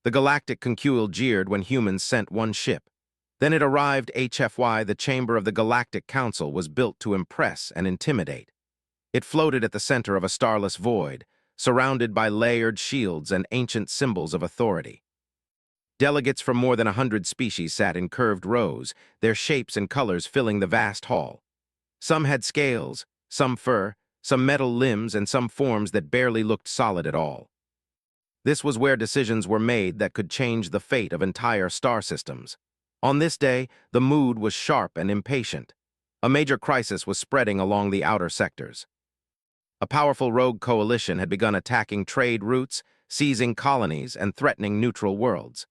The Galactic concule jeered when humans sent one ship. Then it arrived. HFY, the chamber of the Galactic Council, was built to impress and intimidate. It floated at the center of a starless void, surrounded by layered shields and ancient symbols of authority. Delegates from more than 100 species sat in curved rows, their shapes and colors filling the vast hall. Some had scales, some fur, some metal limbs, and some forms that barely looked solid at all. This was where decisions were made that could change the fate of entire star systems. On this day, the mood was sharp and impatient. A major crisis was spreading along the outer sectors. A powerful rogue coalition had begun attacking trade routes, seizing colonies, and threatening neutral worlds.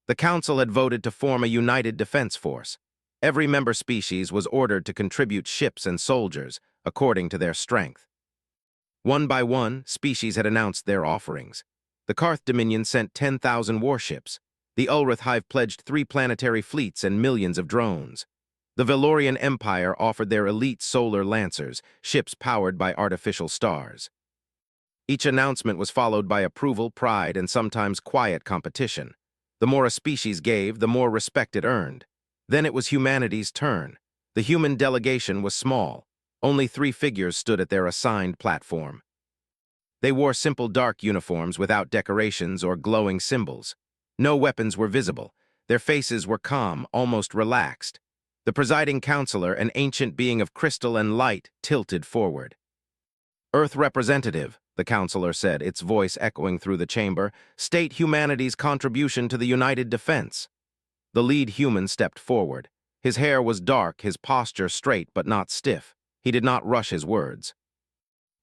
The Council had voted to form a united defense force. Every member species was ordered to contribute ships and soldiers, according to their strength. One by one, species had announced their offerings. The Karth Dominion sent 10,000 warships. The Ulrith Hive pledged 3 planetary fleets and millions of drones. The Valorian Empire offered their elite solar lancers, ships powered by artificial stars. Each announcement was followed by approval, pride, and sometimes quiet competition. The more a species gave, the more respect it earned. Then it was humanity's turn. The human delegation was small. Only 3 figures stood at their assigned platform. They wore simple dark uniforms without decorations or glowing symbols. No weapons were visible. Their faces were calm, almost relaxed. The presiding counselor, an ancient being of crystal and light, tilted forward. "Earth representative," the counselor said, its voice echoing through the chamber, "state humanity's contribution to the united defense." The lead human stepped forward. His hair was dark, his posture straight but not stiff. He did not rush his words.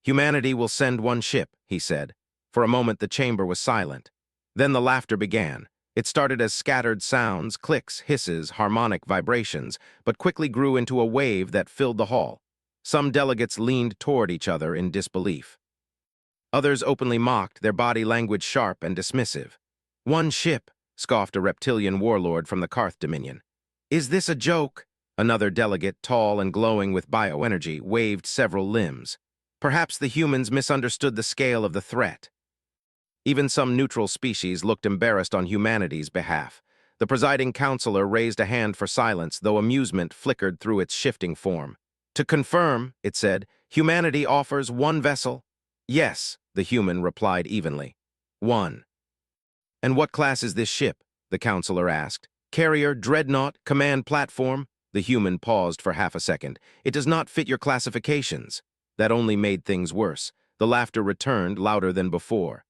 "Humanity will send one ship," he said. For a moment the chamber was silent. Then the laughter began. It started as scattered sounds, clicks, hisses, harmonic vibrations, but quickly grew into a wave that filled the hall. Some delegates leaned toward each other in disbelief. Others openly mocked, their body language sharp and dismissive. "One ship," scoffed a reptilian warlord from the Karth Dominion. "Is this a joke?" Another delegate, tall and glowing with bioenergy, waved several limbs. Perhaps the humans misunderstood the scale of the threat. Even some neutral species looked embarrassed on humanity's behalf. The presiding counselor raised a hand for silence, though amusement flickered through its shifting form. "To confirm," it said, "humanity offers one vessel?" "Yes," the human replied evenly. "One." "And what class is this ship?" the counselor asked. "Carrier, dreadnought, command platform?" The human paused for half a second. "It does not fit your classifications." That only made things worse. The laughter returned, louder than before.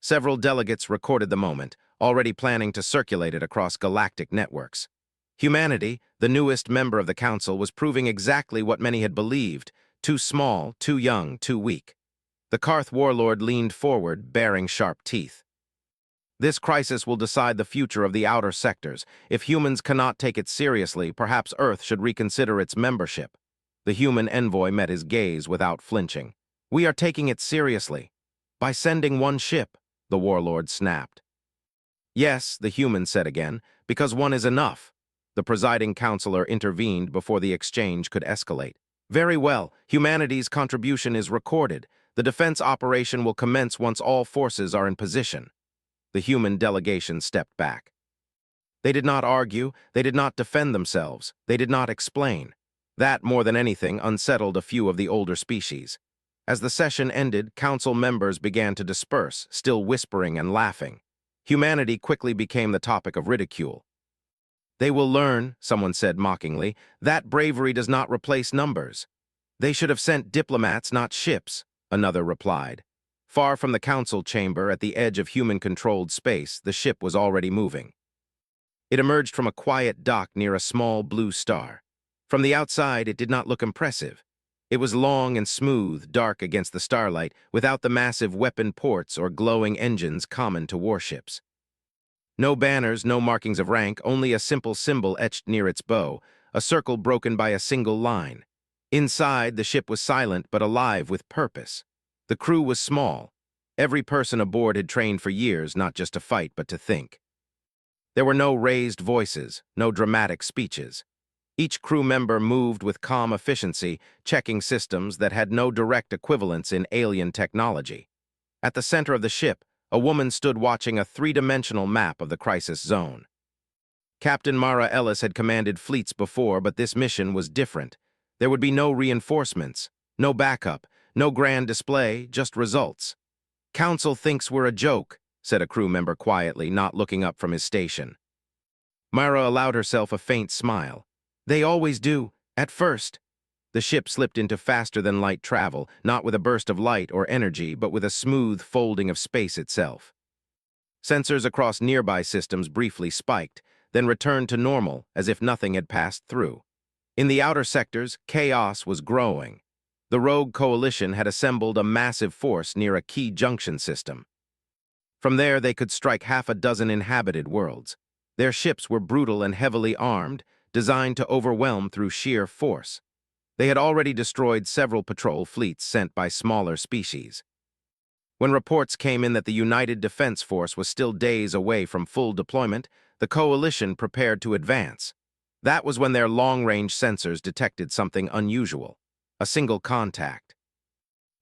Several delegates recorded the moment, already planning to circulate it across galactic networks. Humanity, the newest member of the council, was proving exactly what many had believed: too small, too young, too weak. The Karth warlord leaned forward, baring sharp teeth. "This crisis will decide the future of the outer sectors. If humans cannot take it seriously, perhaps Earth should reconsider its membership." The human envoy met his gaze without flinching. "We are taking it seriously. By sending one ship," the warlord snapped. "Yes," the human said again, "because one is enough." The presiding counselor intervened before the exchange could escalate. "Very well, humanity's contribution is recorded. The defense operation will commence once all forces are in position." The human delegation stepped back. They did not argue, they did not defend themselves, they did not explain. That, more than anything, unsettled a few of the older species. As the session ended, council members began to disperse, still whispering and laughing. Humanity quickly became the topic of ridicule. "They will learn," someone said mockingly, "that bravery does not replace numbers." "They should have sent diplomats, not ships," another replied. Far from the council chamber, at the edge of human-controlled space, the ship was already moving. It emerged from a quiet dock near a small blue star. From the outside, it did not look impressive. It was long and smooth, dark against the starlight, without the massive weapon ports or glowing engines common to warships. No banners, no markings of rank, only a simple symbol etched near its bow, a circle broken by a single line. Inside, the ship was silent but alive with purpose. The crew was small. Every person aboard had trained for years, not just to fight but to think. There were no raised voices, no dramatic speeches. Each crew member moved with calm efficiency, checking systems that had no direct equivalents in alien technology. At the center of the ship, A woman stood watching a three-dimensional map of the crisis zone. Captain Mara Ellis had commanded fleets before, but this mission was different. There would be no reinforcements, no backup, no grand display, just results. "Council thinks we're a joke," said a crew member quietly, not looking up from his station. Mara allowed herself a faint smile. "They always do, at first." The ship slipped into faster-than-light travel, not with a burst of light or energy, but with a smooth folding of space itself. Sensors across nearby systems briefly spiked, then returned to normal as if nothing had passed through. In the outer sectors, chaos was growing. The rogue coalition had assembled a massive force near a key junction system. From there, they could strike half a dozen inhabited worlds. Their ships were brutal and heavily armed, designed to overwhelm through sheer force. They had already destroyed several patrol fleets sent by smaller species. When reports came in that the United Defense Force was still days away from full deployment, the coalition prepared to advance. That was when their long-range sensors detected something unusual: a single contact.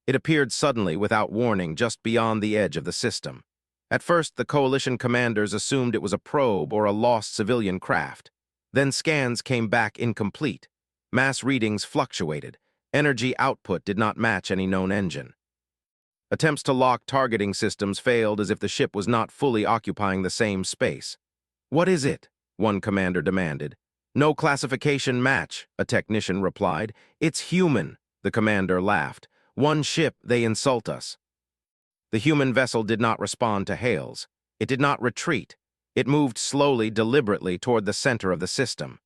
It appeared suddenly, without warning, just beyond the edge of the system. At first, the coalition commanders assumed it was a probe or a lost civilian craft. Then scans came back incomplete. Mass readings fluctuated. Energy output did not match any known engine. Attempts to lock targeting systems failed as if the ship was not fully occupying the same space. "What is it?" one commander demanded. "No classification match," a technician replied. "It's human," the commander laughed. "One ship, they insult us." The human vessel did not respond to hails. It did not retreat. It moved slowly, deliberately toward the center of the system.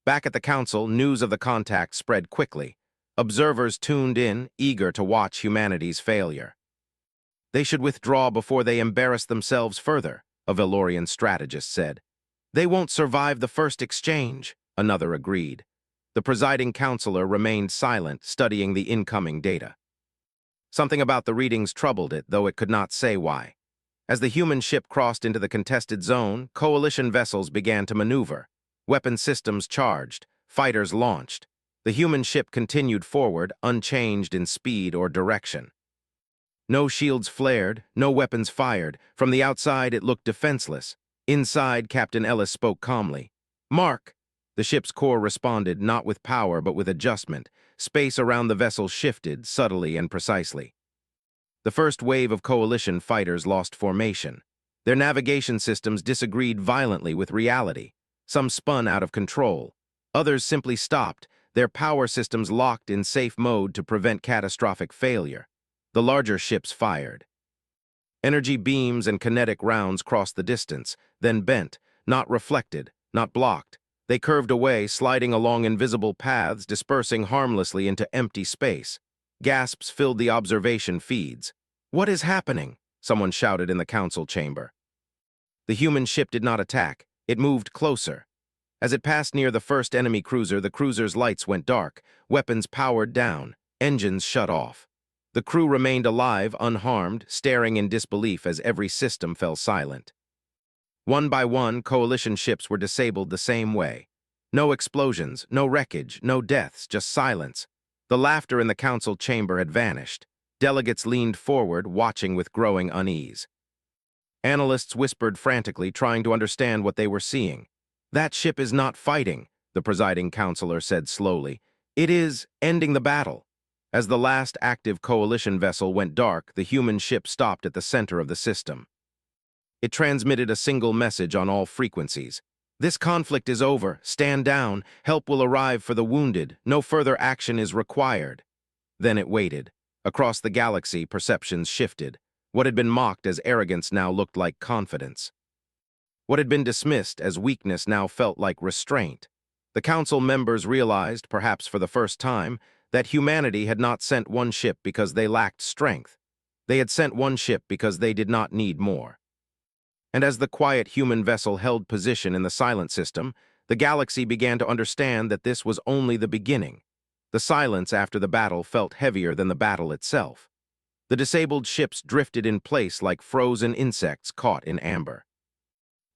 Back at the council, news of the contact spread quickly. Observers tuned in, eager to watch humanity's failure. "They should withdraw before they embarrass themselves further," a Valorian strategist said. "They won't survive the first exchange," another agreed. The presiding counselor remained silent, studying the incoming data. Something about the readings troubled it, though it could not say why. As the human ship crossed into the contested zone, coalition vessels began to maneuver. Weapon systems charged, fighters launched. The human ship continued forward, unchanged in speed or direction. No shields flared, no weapons fired. From the outside, it looked defenseless. Inside, Captain Ellis spoke calmly. "Mark!" The ship's core responded, not with power, but with adjustment. Space around the vessel shifted, subtly and precisely. The first wave of coalition fighters lost formation. Their navigation systems disagreed violently with reality. Some spun out of control. Others simply stopped, their power systems locked in safe mode to prevent catastrophic failure. The larger ships fired. Energy beams and kinetic rounds crossed the distance, then bent, not reflected, not blocked. They curved away, sliding along invisible paths, dispersing harmlessly into empty space. Gasps filled the observation feeds. "What is happening?" someone shouted in the council chamber. The human ship did not attack. It moved closer. As it passed near the first enemy cruiser, the cruiser's lights went dark, weapons powered down, engines shut off. The crew remained alive, unharmed, staring in disbelief as every system fell silent. One by one, coalition ships were disabled the same way. No explosions, no wreckage, no deaths, just silence. The laughter in the council chamber had vanished. Delegates leaned forward, watching with growing unease. Analysts whispered frantically, trying to understand what they were seeing. "That ship is not fighting," the presiding counselor said slowly. "It is ending the battle." As the last active coalition vessel went dark, the human ship stopped at the center of the system. It transmitted a single message on all frequencies. "This conflict is over. Stand down. Help will arrive for the wounded. No further action is required." Then it waited. Across the galaxy, perceptions shifted. What had been mocked as arrogance now looked like confidence. What had been dismissed as weakness now felt like restraint. The council members realized, perhaps for the first time, that humanity had not sent one ship because they lacked strength. They had sent one ship because they did not need more. And as the quiet human vessel held position in the silent system, the galaxy began to understand that this was only the beginning. The silence after the battle felt heavier than the battle itself. The disabled ships drifted in place like frozen insects caught in amber.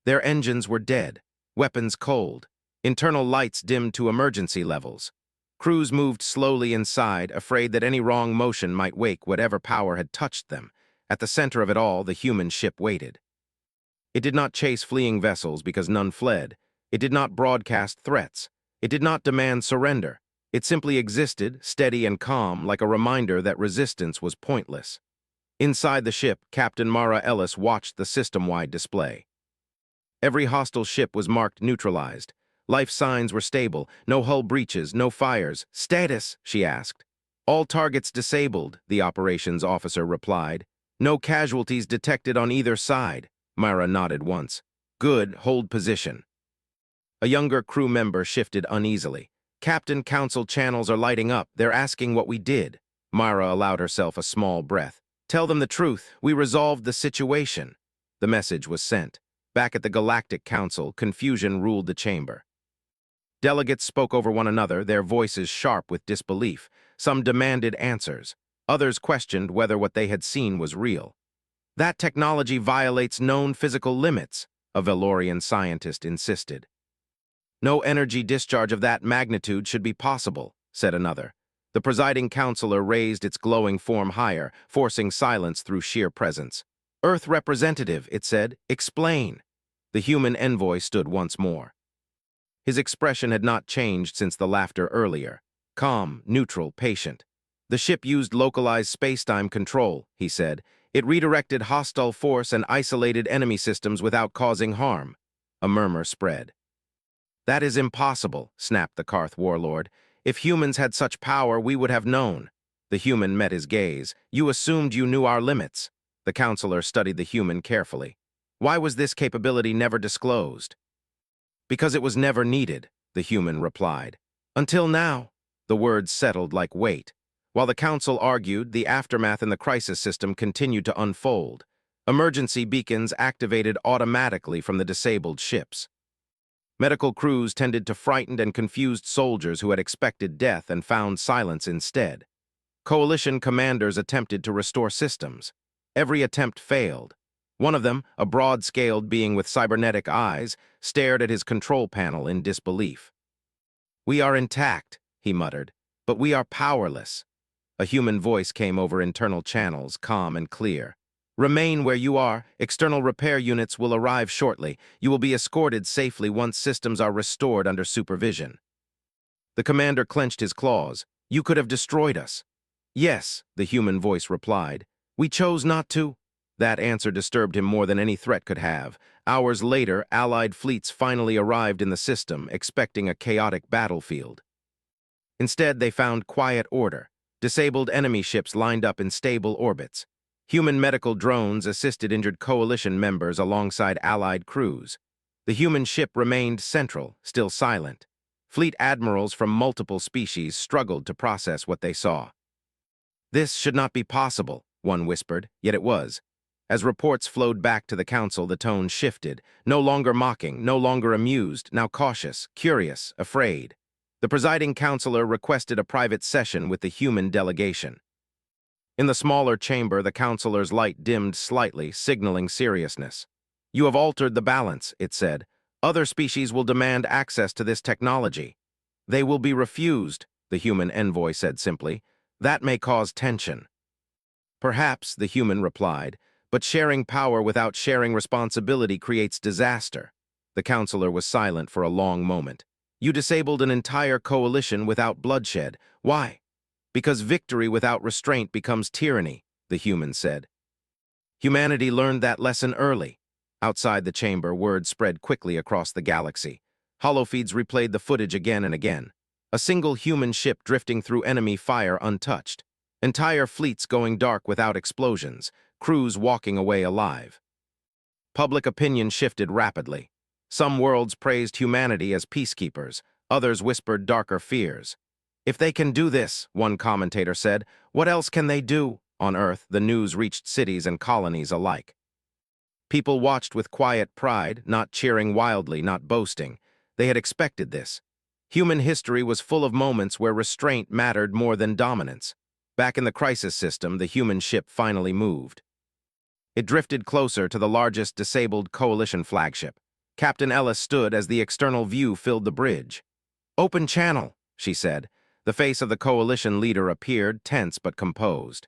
Their engines were dead, weapons cold, internal lights dimmed to emergency levels. Crews moved slowly inside, afraid that any wrong motion might wake whatever power had touched them. At the center of it all, the human ship waited. It did not chase fleeing vessels because none fled. It did not broadcast threats. It did not demand surrender. It simply existed, steady and calm, like a reminder that resistance was pointless. Inside the ship, Captain Mara Ellis watched the system-wide display. Every hostile ship was marked neutralized. Life signs were stable, no hull breaches, no fires. "Status?" she asked. "All targets disabled," the operations officer replied. "No casualties detected on either side." Myra nodded once. "Good, hold position." A younger crew member shifted uneasily. "Captain, Council channels are lighting up. They're asking what we did." Myra allowed herself a small breath. "Tell them the truth. We resolved the situation." The message was sent. Back at the Galactic Council, confusion ruled the chamber. Delegates spoke over one another, their voices sharp with disbelief. Some demanded answers. Others questioned whether what they had seen was real. "That technology violates known physical limits," a Valorian scientist insisted. "No energy discharge of that magnitude should be possible," said another. The presiding counselor raised its glowing form higher, forcing silence through sheer presence. "Earth representative," it said, "explain." The human envoy stood once more. His expression had not changed since the laughter earlier. Calm, neutral, patient. "The ship used localized space-time control," he said. "It redirected hostile force and isolated enemy systems without causing harm." A murmur spread. "That is impossible," snapped the Karth warlord. "If humans had such power, we would have known." The human met his gaze. "You assumed you knew our limits." The counselor studied the human carefully. "Why was this capability never disclosed?" "Because it was never needed," the human replied. "Until now." The words settled like weight. While the council argued, the aftermath in the crisis system continued to unfold. Emergency beacons activated automatically from the disabled ships. Medical crews tended to frightened and confused soldiers who had expected death and found silence instead. Coalition commanders attempted to restore systems. Every attempt failed. One of them, a broad-scaled being with cybernetic eyes, stared at his control panel in disbelief. "We are intact," he muttered, "but we are powerless." A human voice came over internal channels, calm and clear. "Remain where you are. External repair units will arrive shortly. You will be escorted safely once systems are restored under supervision." The commander clenched his claws. "You could have destroyed us." "Yes," the human voice replied. "We chose not to." That answer disturbed him more than any threat could have. Hours later, Allied fleets finally arrived in the system, expecting a chaotic battlefield. Instead, they found quiet order. Disabled enemy ships lined up in stable orbits. Human medical drones assisted injured coalition members alongside Allied crews. The human ship remained central, still silent. Fleet admirals from multiple species struggled to process what they saw. "This should not be possible," one whispered, yet it was. As reports flowed back to the council, the tone shifted, no longer mocking, no longer amused, now cautious, curious, afraid. The presiding counselor requested a private session with the human delegation. In the smaller chamber, the counselor's light dimmed slightly, signaling seriousness. "You have altered the balance," it said. "Other species will demand access to this technology." "They will be refused," the human envoy said simply. "That may cause tension." "Perhaps," the human replied, "but sharing power without sharing responsibility creates disaster." The counselor was silent for a long moment. "You disabled an entire coalition without bloodshed. Why?" "Because victory without restraint becomes tyranny," the human said. Humanity learned that lesson early. Outside the chamber, word spread quickly across the galaxy. Holofeeds replayed the footage again and again. A single human ship drifting through enemy fire untouched. Entire fleets going dark without explosions. Crews walking away alive. Public opinion shifted rapidly. Some worlds praised humanity as peacekeepers. Others whispered darker fears. "If they can do this," one commentator said, "what else can they do?" On Earth, the news reached cities and colonies alike. People watched with quiet pride, not cheering wildly, not boasting. They had expected this. Human history was full of moments where restraint mattered more than dominance. Back in the crisis system, the human ship finally moved. It drifted closer to the largest disabled coalition flagship. Captain Ellis stood as the external view filled the bridge. "Open channel," she said. The face of the coalition leader appeared, tense but composed.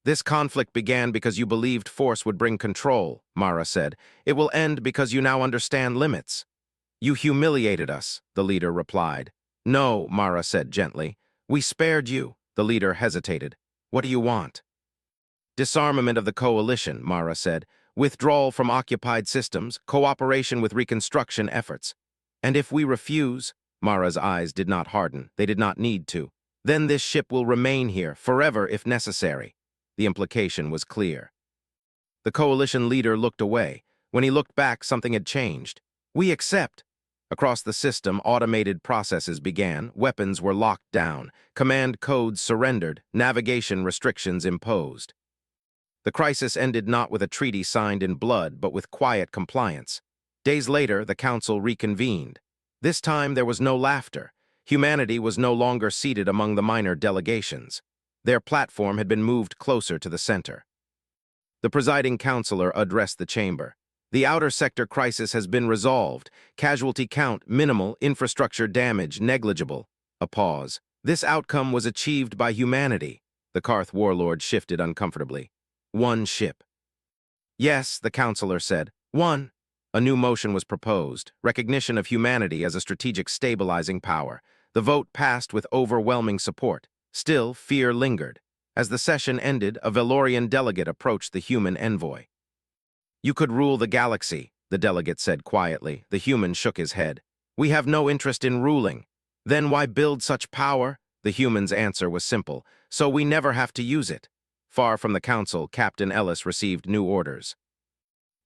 This conflict began because you believed force would bring control, Mara said. It will end because you now understand limits. You humiliated us, the leader replied. No, Mara said gently. We spared you. The leader hesitated. What do you want? Disarmament of the coalition, Mara said. Withdrawal from occupied systems, cooperation with reconstruction efforts. And if we refuse, Mara's eyes did not harden. They did not need to. Then this ship will remain here, forever if necessary. The implication was clear. The coalition leader looked away. When he looked back, something had changed. We accept. Across the system, automated processes began, weapons were locked down, command codes surrendered, navigation restrictions imposed. The crisis ended not with a treaty signed in blood, but with quiet compliance. Days later, the council reconvened. This time, there was no laughter. Humanity was no longer seated among the minor delegations. Their platform had been moved closer to the center. The presiding counselor addressed the chamber. The outer sector crisis has been resolved. Casualty count minimal, infrastructure damage negligible. A pause. This outcome was achieved by humanity. The Karth warlord shifted uncomfortably. One ship. Yes, the counselor said. One. A new motion was proposed, recognition of humanity as a strategic stabilizing power. The vote passed with overwhelming support. Still, fear lingered. As the session ended, a Valorian delegate approached the human envoy. You could rule the galaxy, the delegate said quietly. The human shook his head. We have no interest in ruling. Then why build such power? The human's answer was simple. So we never have to use it. Far from the council, Captain Ellis received new orders.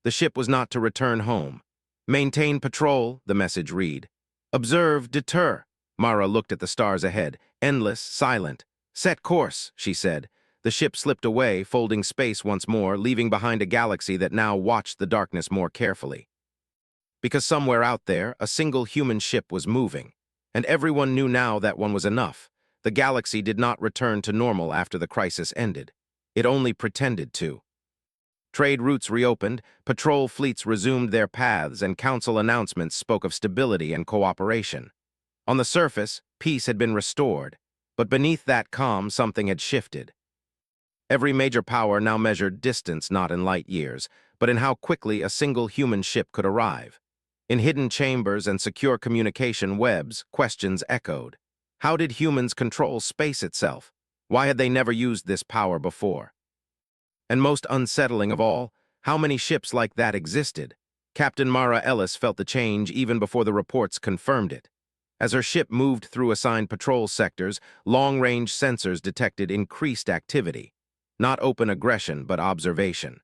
The ship was not to return home. Maintain patrol, the message read. Observe, deter. Mara looked at the stars ahead, endless, silent. Set course, she said. The ship slipped away, folding space once more, leaving behind a galaxy that now watched the darkness more carefully. Because somewhere out there, a single human ship was moving, and everyone knew now that one was enough. The galaxy did not return to normal after the crisis ended. It only pretended to. Trade routes reopened, patrol fleets resumed their paths, and council announcements spoke of stability and cooperation. On the surface, peace had been restored, but beneath that calm, something had shifted. Every major power now measured distance not in light years, but in how quickly a single human ship could arrive. In hidden chambers and secure communication webs, questions echoed. How did humans control space itself? Why had they never used this power before? And most unsettling of all, how many ships like that existed? Captain Mara Ellis felt the change even before the reports confirmed it. As her ship moved through assigned patrol sectors, long-range sensors detected increased activity. Not open aggression, but observation.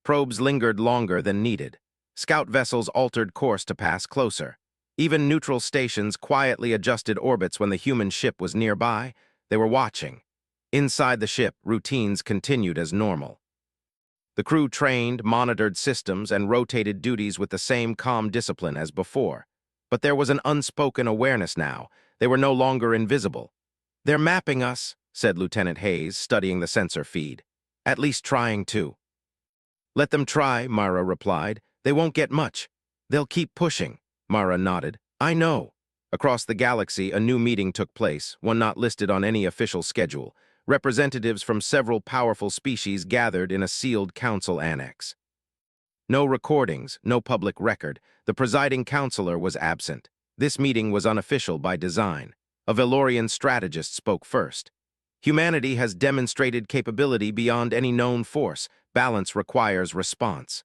Probes lingered longer than needed. Scout vessels altered course to pass closer. Even neutral stations quietly adjusted orbits when the human ship was nearby. They were watching. Inside the ship, routines continued as normal. The crew trained, monitored systems, and rotated duties with the same calm discipline as before. But there was an unspoken awareness now. They were no longer invisible. They're mapping us, said Lieutenant Hayes, studying the sensor feed. At least trying to. Let them try, Mara replied. They won't get much. They'll keep pushing. Mara nodded. I know. Across the galaxy, a new meeting took place, one not listed on any official schedule. Representatives from several powerful species gathered in a sealed council annex. No recordings, no public record. The presiding counselor was absent. This meeting was unofficial by design. A Valorian strategist spoke first. Humanity has demonstrated capability beyond any known force. Balance requires response.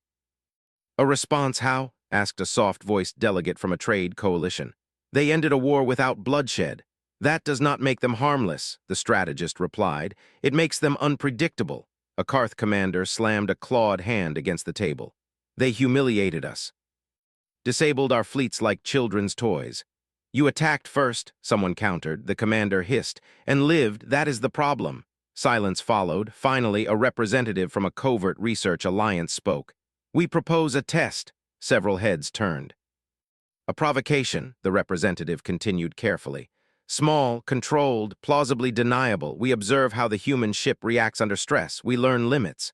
A response how? Asked a soft-voiced delegate from a trade coalition. They ended a war without bloodshed. That does not make them harmless, the strategist replied. It makes them unpredictable. A Karth commander slammed a clawed hand against the table. They humiliated us. Disabled our fleets like children's toys. You attacked first, someone countered, the commander hissed, and lived, that is the problem. Silence followed. Finally, a representative from a covert research alliance spoke. We propose a test. Several heads turned. A provocation, the representative continued carefully. Small, controlled, plausibly deniable. We observe how the human ship reacts under stress. We learn limits.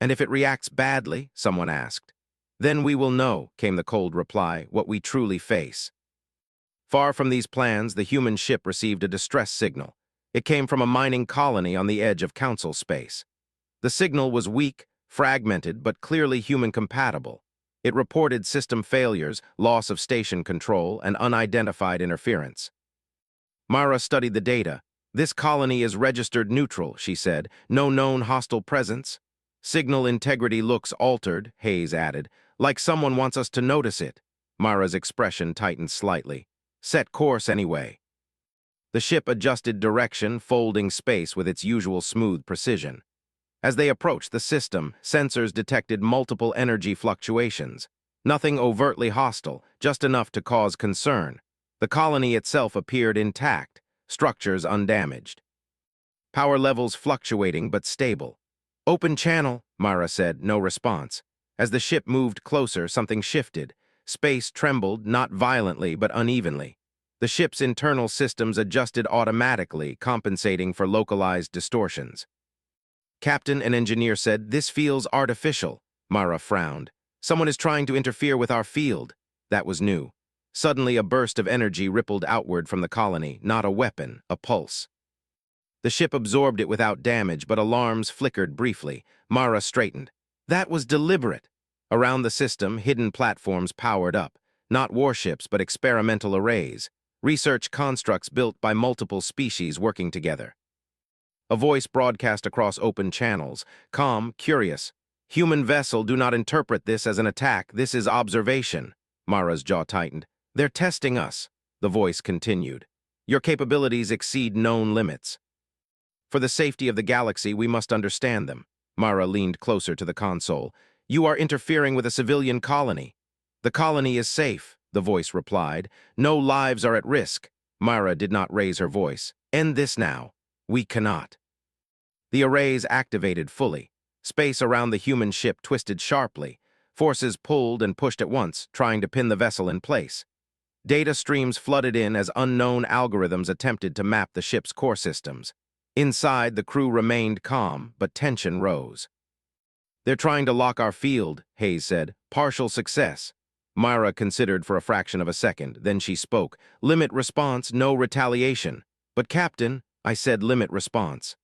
And if it reacts badly, someone asked. Then we will know, came the cold reply, what we truly face. Far from these plans, the human ship received a distress signal. It came from a mining colony on the edge of council space. The signal was weak, fragmented, but clearly human-compatible. It reported system failures, loss of station control, and unidentified interference. Mara studied the data. "This colony is registered neutral," she said. "No known hostile presence." "Signal integrity looks altered," Hayes added. "Like someone wants us to notice it." Mara's expression tightened slightly. "Set course anyway." The ship adjusted direction, folding space with its usual smooth precision. As they approached the system, sensors detected multiple energy fluctuations. Nothing overtly hostile, just enough to cause concern. The colony itself appeared intact, structures undamaged. Power levels fluctuating but stable. "Open channel," Mara said, no response. As the ship moved closer, something shifted. Space trembled, not violently but unevenly. The ship's internal systems adjusted automatically, compensating for localized distortions. Captain and engineer said, "This feels artificial." Mara frowned. "Someone is trying to interfere with our field." That was new. Suddenly, a burst of energy rippled outward from the colony, not a weapon, a pulse. The ship absorbed it without damage, but alarms flickered briefly. Mara straightened. That was deliberate. Around the system, hidden platforms powered up. Not warships, but experimental arrays. Research constructs built by multiple species working together. A voice broadcast across open channels, calm, curious. "Human vessel, do not interpret this as an attack. This is observation." Mara's jaw tightened. "They're testing us," the voice continued. "Your capabilities exceed known limits. For the safety of the galaxy, we must understand them." Mara leaned closer to the console. "You are interfering with a civilian colony." "The colony is safe," the voice replied. "No lives are at risk." Mara did not raise her voice. "End this now." "We cannot." The arrays activated fully. Space around the human ship twisted sharply. Forces pulled and pushed at once, trying to pin the vessel in place. Data streams flooded in as unknown algorithms attempted to map the ship's core systems. Inside, the crew remained calm, but tension rose. "They're trying to lock our field," Hayes said. "Partial success." Mara considered for a fraction of a second, then she spoke. "Limit response, no retaliation." "But Captain," I said, "limit response."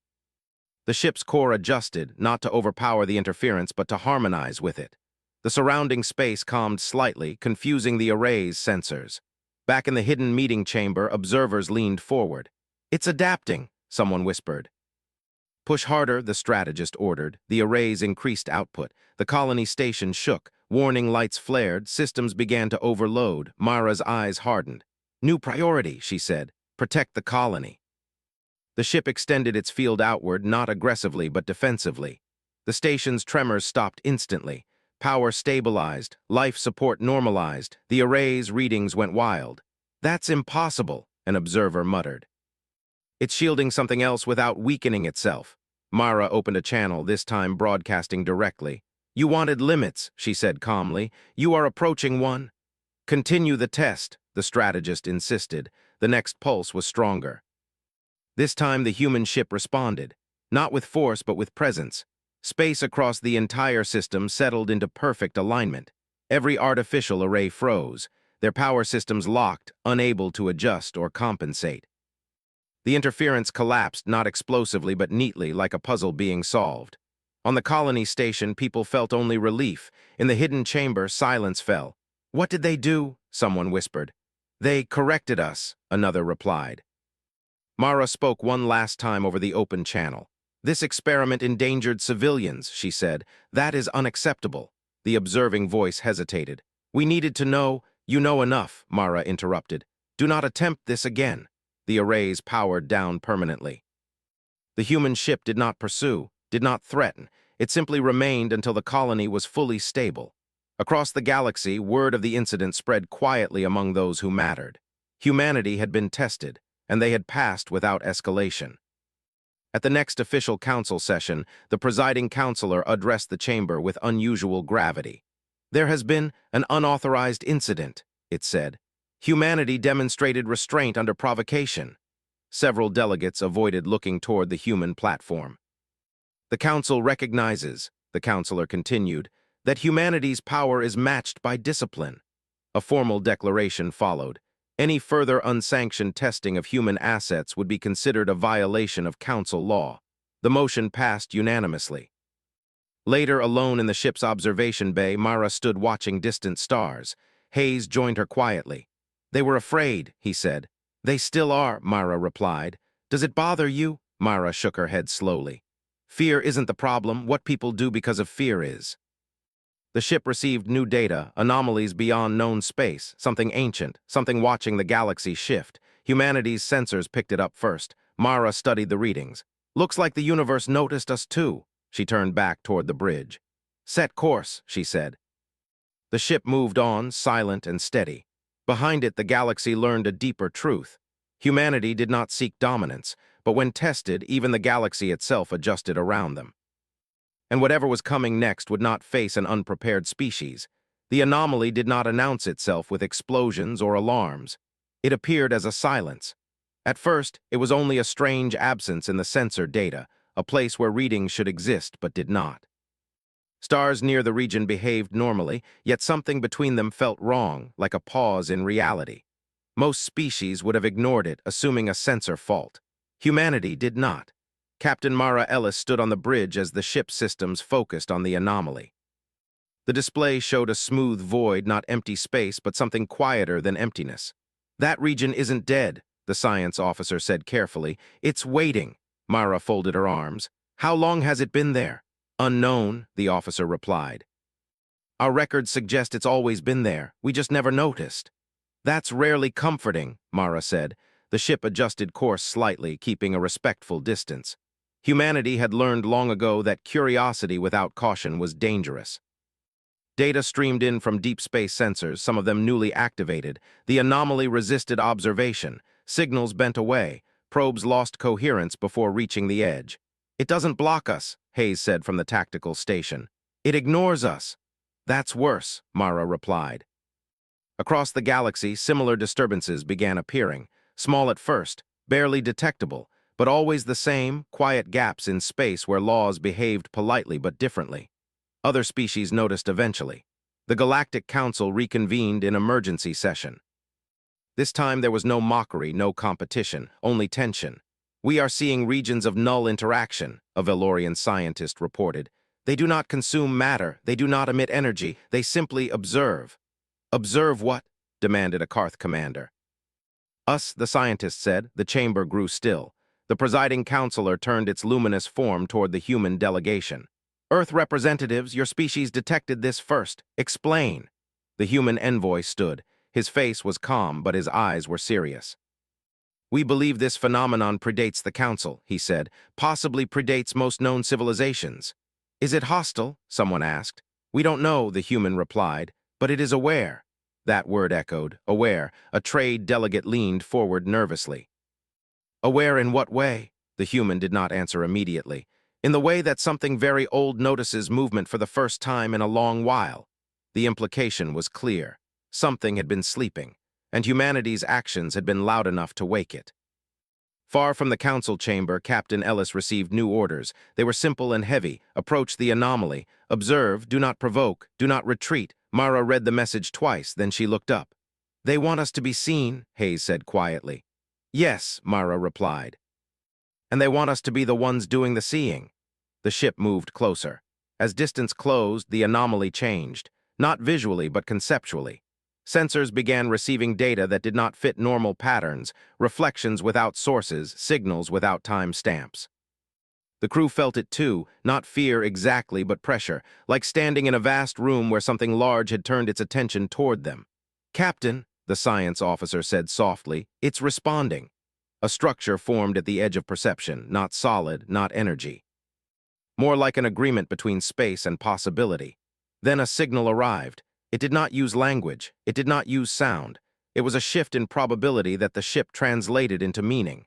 The ship's core adjusted, not to overpower the interference, but to harmonize with it. The surrounding space calmed slightly, confusing the array's sensors. Back in the hidden meeting chamber, observers leaned forward. "It's adapting," someone whispered. "Push harder," the strategist ordered. The array's increased output. The colony station shook. Warning lights flared. Systems began to overload. Mara's eyes hardened. "New priority," she said. "Protect the colony." The ship extended its field outward, not aggressively but defensively. The station's tremors stopped instantly. Power stabilized, life support normalized. The array's readings went wild. "That's impossible," an observer muttered. "It's shielding something else without weakening itself." Mara opened a channel, this time broadcasting directly. "You wanted limits," she said calmly. "You are approaching one." "Continue the test," the strategist insisted. The next pulse was stronger. This time the human ship responded, not with force but with presence. Space across the entire system settled into perfect alignment. Every artificial array froze, their power systems locked, unable to adjust or compensate. The interference collapsed, not explosively but neatly, like a puzzle being solved. On the colony station, people felt only relief. In the hidden chamber, silence fell. "What did they do?" someone whispered. "They corrected us," another replied. Mara spoke one last time over the open channel. "This experiment endangered civilians," she said. "That is unacceptable." The observing voice hesitated. "We needed to know." "You know enough," Mara interrupted. "Do not attempt this again." The arrays powered down permanently. The human ship did not pursue, did not threaten. It simply remained until the colony was fully stable. Across the galaxy, word of the incident spread quietly among those who mattered. Humanity had been tested, and they had passed without escalation. At the next official council session, the presiding counselor addressed the chamber with unusual gravity. "There has been an unauthorized incident," it said. "Humanity demonstrated restraint under provocation." Several delegates avoided looking toward the human platform. "The council recognizes," the counselor continued, "that humanity's power is matched by discipline." A formal declaration followed. Any further unsanctioned testing of human assets would be considered a violation of council law. The motion passed unanimously. Later, alone in the ship's observation bay, Mara stood watching distant stars. Hayes joined her quietly. "They were afraid," he said. "They still are," Mara replied. "Does it bother you?" Mara shook her head slowly. "Fear isn't the problem. What people do because of fear is." The ship received new data, anomalies beyond known space, something ancient, something watching the galaxy shift. Humanity's sensors picked it up first. Mara studied the readings. "Looks like the universe noticed us too." She turned back toward the bridge. "Set course," she said. The ship moved on, silent and steady. Behind it, the galaxy learned a deeper truth. Humanity did not seek dominance, but when tested, even the galaxy itself adjusted around them. And whatever was coming next would not face an unprepared species. The anomaly did not announce itself with explosions or alarms. It appeared as a silence. At first, it was only a strange absence in the sensor data, a place where readings should exist but did not. Stars near the region behaved normally, yet something between them felt wrong, like a pause in reality. Most species would have ignored it, assuming a sensor fault. Humanity did not. Captain Mara Ellis stood on the bridge as the ship's systems focused on the anomaly. The display showed a smooth void, not empty space, but something quieter than emptiness. "That region isn't dead," the science officer said carefully. "It's waiting." Mara folded her arms. "How long has it been there?" "Unknown," the officer replied. "Our records suggest it's always been there. We just never noticed." "That's rarely comforting," Mara said. The ship adjusted course slightly, keeping a respectful distance. Humanity had learned long ago that curiosity without caution was dangerous. Data streamed in from deep space sensors, some of them newly activated. The anomaly resisted observation. Signals bent away. Probes lost coherence before reaching the edge. "It doesn't block us," Hayes said from the tactical station. "It ignores us." "That's worse," Mara replied. Across the galaxy, similar disturbances began appearing. Small at first, barely detectable, but always the same, quiet gaps in space where laws behaved politely but differently. Other species noticed eventually. The Galactic Council reconvened in emergency session. This time there was no mockery, no competition, only tension. "We are seeing regions of null interaction," a Valorian scientist reported. "They do not consume matter, they do not emit energy, they simply observe." "Observe what?" demanded a Karth commander. "Us," the scientist said. The chamber grew still. The presiding counselor turned its luminous form toward the human delegation. "Earth representatives, your species detected this first. Explain." The human envoy stood. His face was calm, but his eyes were serious. "We believe this phenomenon predates the Council," he said, "possibly predates most known civilizations." "Is it hostile?" someone asked. "We don't know," the human replied, "but it is aware." That word echoed, aware. A trade delegate leaned forward nervously. "Aware in what way?" The human did not answer immediately. "In the way that something very old notices movement for the first time in a long while." The implication was clear. Something had been sleeping, and humanity's actions had been loud enough to wake it. Far from the council chamber, Captain Ellis received new orders. They were simple and heavy. "Approach the anomaly. Observe, do not provoke, do not retreat." Mara read the message twice, then she looked up. "They want us to be seen," Hayes said quietly. "Yes," Mara replied. "And they want us to be the ones doing the seeing." The ship moved closer. As distance closed, the anomaly changed. Not visually, but conceptually. Sensors began receiving data that did not fit normal patterns, reflections without sources, signals without time stamps. The crew felt it too, not fear exactly, but pressure, like standing in a vast room where something large had turned its attention toward them. "Captain," the science officer said softly, "it's responding." A structure formed at the edge of perception, not solid, not energy. More like an agreement between space and possibility. Then a signal arrived. It did not use language. It did not use sound. It was a shift in probability that the ship translated into meaning.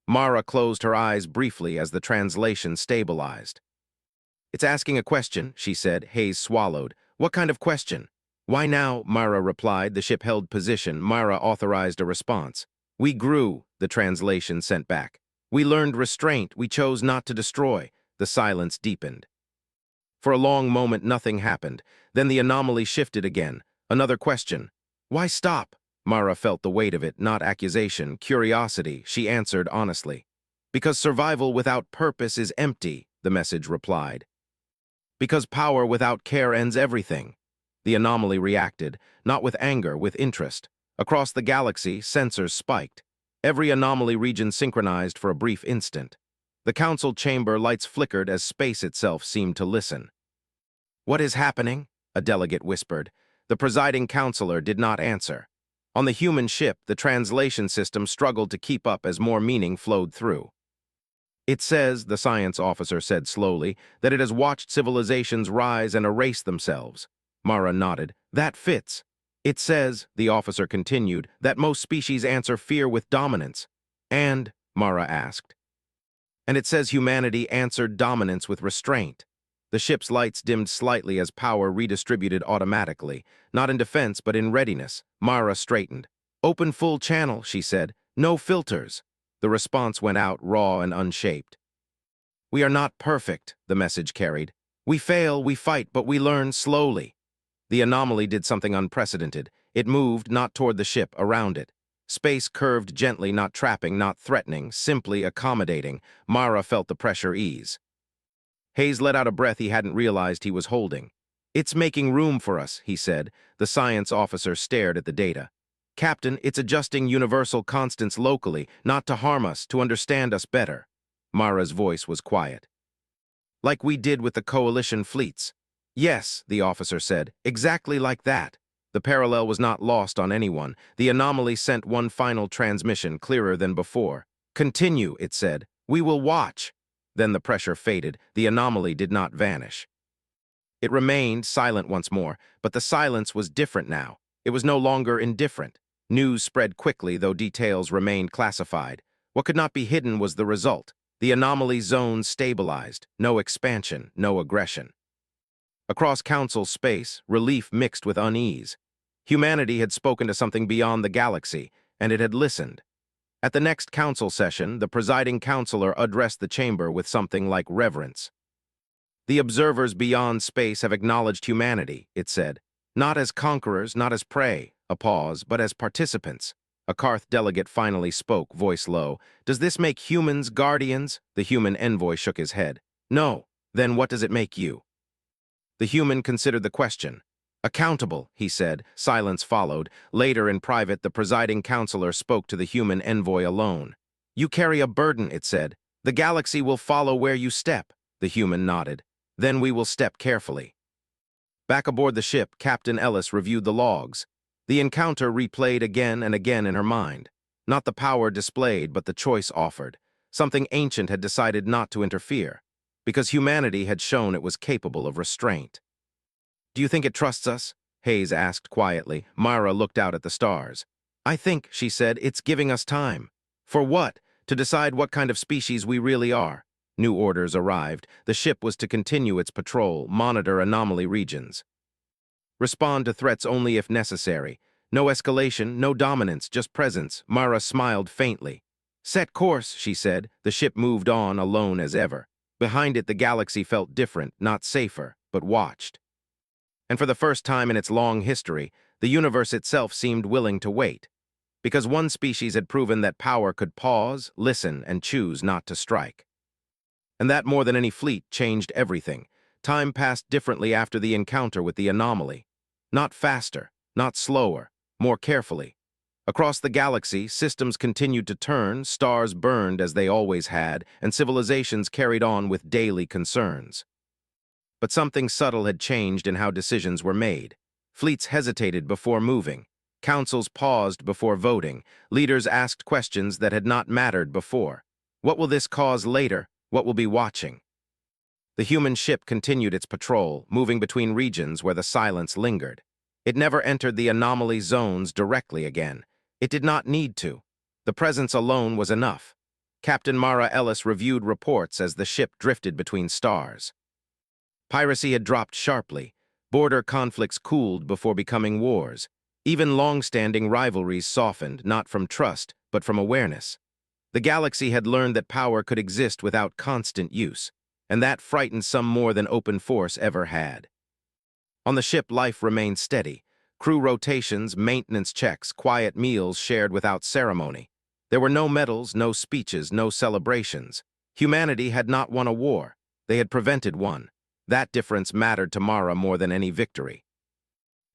Mara closed her eyes briefly as the translation stabilized. "It's asking a question," she said. Hayes swallowed. "What kind of question?" "Why now?" Mara replied. The ship held position. Mara authorized a response. "We grew," the translation sent back. "We learned restraint. We chose not to destroy." The silence deepened. For a long moment, nothing happened. Then the anomaly shifted again. Another question. "Why stop?" Mara felt the weight of it, not accusation, curiosity. She answered honestly. "Because survival without purpose is empty," the message replied. Because power without care ends everything. The anomaly reacted, not with anger, with interest. Across the galaxy, sensors spiked. Every anomaly region synchronized for a brief instant. The council chamber lights flickered as space itself seemed to listen. "What is happening?" a delegate whispered. The presiding counselor did not answer. On the human ship, the translation system struggled to keep up as more meaning flowed through. "It says," the science officer said slowly, "that it has watched civilizations rise and erase themselves." Mara nodded. "That fits." "It says," the officer continued, "that most species answer fear with dominance." "And?" Mara asked. "And it says humanity answered dominance with restraint." The ship's lights dimmed slightly as power redistributed automatically, not in defense but in readiness. Mara straightened. "Open full channel," she said. "No filters." The response went out raw and unshaped. "We are not perfect," the message carried. "We fail, we fight, but we learn slowly." The anomaly did something unprecedented. It moved not toward the ship, around it. Space curved gently, not trapping, not threatening, simply accommodating. Mara felt the pressure ease. Hayes let out a breath he hadn't realized he was holding. "It's making room for us," he said. The science officer stared at the data. "Captain, it's adjusting universal constants locally, not to harm us, to understand us better." Mara's voice was quiet. "Like we did with the coalition fleets." "Yes," the officer said, "exactly like that." The parallel was not lost on anyone. The anomaly sent one final transmission, clearer than before. "Continue," it said. "We will watch." Then the pressure faded. The anomaly did not vanish. It remained silent once more, but the silence was different now. It was no longer indifferent. News spread quickly, though details remained classified. What could not be hidden was the result. The anomaly zone stabilized. No expansion, no aggression. Across council space, relief mixed with unease. Humanity had spoken to something beyond the galaxy, and it had listened. At the next council session, the presiding counselor addressed the chamber with something like reverence. "The observers beyond space have acknowledged humanity," it said. "Not as conquerors, not as prey," a pause, "but as participants." A Karth delegate finally spoke, voice low. "Does this make humans guardians?" The human envoy shook his head. "No. Then what does it make you?" The human considered the question. "Accountable," he said. Silence followed. Later, in private, the presiding counselor spoke to the human envoy alone. "You carry a burden," it said. "The galaxy will follow where you step." The human nodded. "Then we will step carefully." Back aboard the ship, Captain Ellis reviewed the logs. The encounter replayed again and again in her mind. Not the power displayed, but the choice offered. Something ancient had decided not to interfere, because humanity had shown it was capable of restraint. "Do you think it trusts us?" Hayes asked quietly. Mara looked out at the stars. "I think," she said, "it's giving us time." "For what? To decide what kind of species we really are." New orders arrived. The ship was to continue its patrol, monitor anomaly regions. Respond to threats only if necessary. No escalation, no dominance, just presence. Mara smiled faintly. "Set course," she said. The ship moved on, alone as ever. Behind it, the galaxy felt different, not safer, but watched. And for the first time in its long history, the universe itself seemed willing to wait. Because one species had proven that power could pause, listen, and choose not to strike. And that, more than any fleet, changed everything. Time passed differently after the encounter with the anomaly. Not faster, not slower, more carefully. Across the galaxy, systems continued to turn, stars burned as they always had, and civilizations carried on with daily concerns. But something subtle had changed in how decisions were made. Fleets hesitated before moving. Councils paused before voting. Leaders asked questions that had not mattered before. What will this cause later? What will be watching? The human ship continued its patrol, moving between regions where the silence lingered. It never entered the anomaly zones directly again. It did not need to. The presence alone was enough. Captain Mara Ellis reviewed reports as the ship drifted between stars. Piracy had dropped sharply. Border conflicts cooled before becoming wars. Even long-standing rivalries softened, not from trust, but from awareness. The galaxy had learned that power could exist without constant use, and that frightened some more than open force ever had. On the ship, life remained steady. Crew rotations, maintenance checks, quiet meals shared without ceremony. There were no medals, no speeches, no celebrations. Humanity had not won a war. They had prevented one. That difference mattered to Mara more than any victory.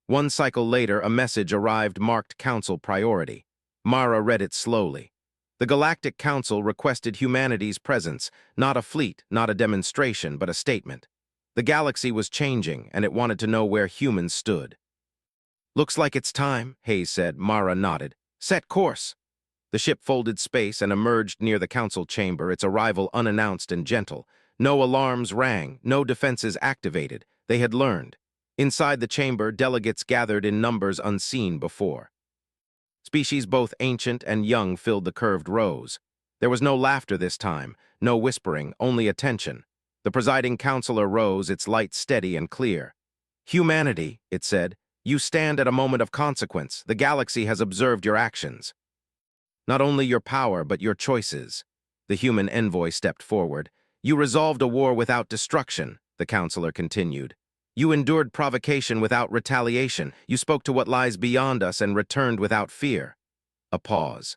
One cycle later, a message arrived marked Council priority. Mara read it slowly. The Galactic Council requested humanity's presence, not a fleet, not a demonstration, but a statement. The galaxy was changing, and it wanted to know where humans stood. "Looks like it's time," Hayes said. Mara nodded. "Set course." The ship folded space and emerged near the council chamber, its arrival unannounced and gentle. No alarms rang, no defenses activated. They had learned. Inside the chamber, delegates gathered in numbers unseen before. Species both ancient and young filled the curved rows. There was no laughter this time, no whispering, only attention. The presiding counselor rose, its light steady and clear. "Humanity," it said, "you stand at a moment of consequence. The galaxy has observed your actions. Not only your power, but your choices." The human envoy stepped forward. "You resolved a war without destruction," the counselor continued. "You endured provocation without retaliation. You spoke to what lies beyond us and returned without fear." A pause.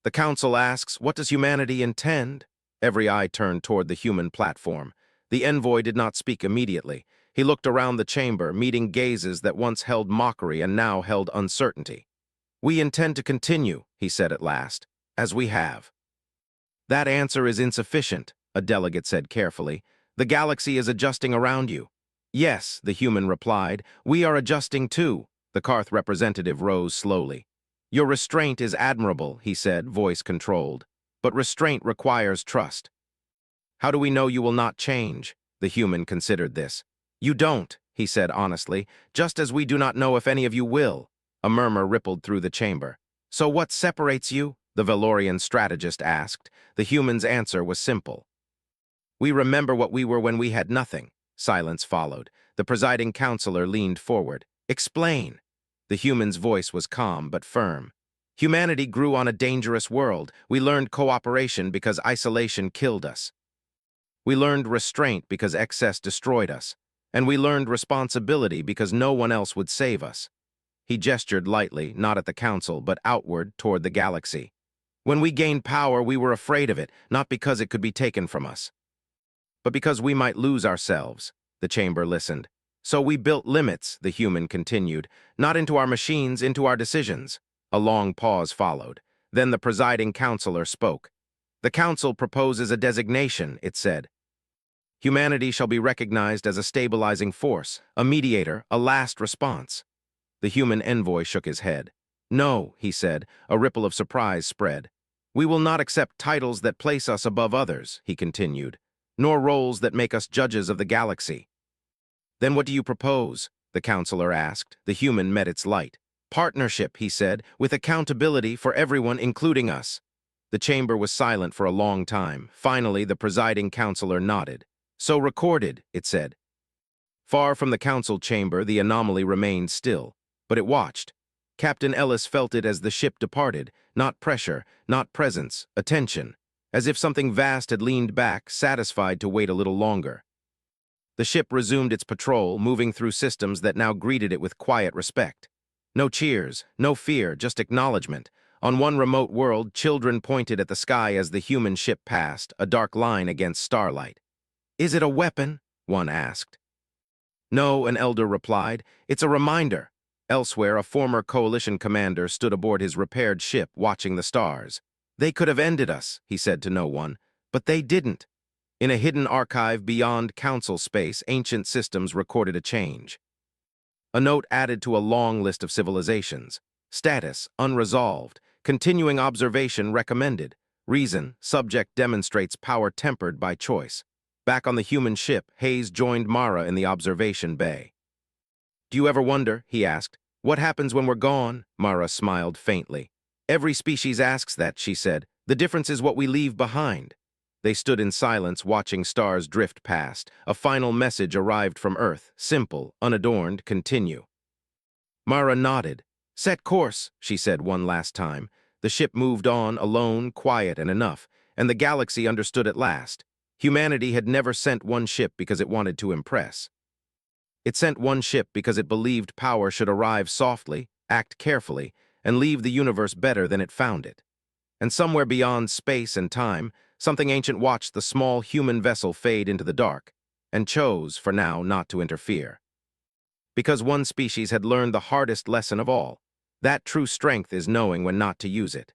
The council asks, "What does humanity intend?" Every eye turned toward the human platform. The envoy did not speak immediately. He looked around the chamber, meeting gazes that once held mockery and now held uncertainty. "We intend to continue," he said at last, "as we have." "That answer is insufficient," a delegate said carefully. "The galaxy is adjusting around you." "Yes," the human replied, "we are adjusting too." The Karth representative rose slowly. "Your restraint is admirable," he said, voice controlled. "But restraint requires trust." "How do we know you will not change?" The human considered this. "You don't," he said honestly, "just as we do not know if any of you will." A murmur rippled through the chamber. "So what separates you?" the Valorian strategist asked. The human's answer was simple. "We remember what we were when we had nothing." Silence followed. The presiding counselor leaned forward. "Explain." The human's voice was calm but firm. "Humanity grew on a dangerous world. We learned cooperation because isolation killed us. We learned restraint because excess destroyed us. And we learned responsibility because no one else would save us." He gestured lightly, not at the council, but outward toward the galaxy. "When we gained power, we were afraid of it, not because it could be taken from us, but because we might lose ourselves." The chamber listened. "So we built limits," the human continued, "not into our machines, into our decisions." A long pause followed. Then the presiding counselor spoke. "The council proposes a designation," it said. "Humanity shall be recognized as a stabilizing force, a mediator, a last response." The human envoy shook his head. "No," he said, a ripple of surprise spread. "We will not accept titles that place us above others," he continued, "nor roles that make us judges of the galaxy." "Then what do you propose?" the counselor asked. The human met its light. "Partnership," he said, "with accountability for everyone, including us." The chamber was silent for a long time. Finally, the presiding counselor nodded. "So recorded," it said. Far from the council chamber, the anomaly remained still. But it watched. Captain Ellis felt it as the ship departed. Not pressure, not presence, attention. As if something vast had leaned back, satisfied to wait a little longer. The ship resumed its patrol, moving through systems that now greeted it with quiet respect. No cheers, no fear, just acknowledgement. On one remote world, children pointed at the sky as the human ship passed, a dark line against starlight. "Is it a weapon?" one asked. "No," an elder replied. "It's a reminder." Elsewhere, a former coalition commander stood aboard his repaired ship, watching the stars. "They could have ended us," he said to no one, "but they didn't." In a hidden archive beyond council space, ancient systems recorded a change. A note added to a long list of civilizations. Status, unresolved. Continuing observation recommended. Reason, subject demonstrates power tempered by choice. Back on the human ship, Hayes joined Mara in the observation bay. "Do you ever wonder," he asked, "what happens when we're gone?" Mara smiled faintly. "Every species asks that," she said. "The difference is what we leave behind." They stood in silence, watching stars drift past. A final message arrived from Earth, simple, unadorned, continue. Mara nodded. "Set course," she said one last time. The ship moved on, alone, quiet and enough, and the galaxy understood at last. Humanity had never sent one ship because it wanted to impress. It sent one ship because it believed power should arrive softly, act carefully, and leave the universe better than it found it. And somewhere beyond space and time, something ancient watched the small human vessel fade into the dark. and chose, for now, not to interfere. Because one species had learned the hardest lesson of all. That true strength is knowing when not to use it.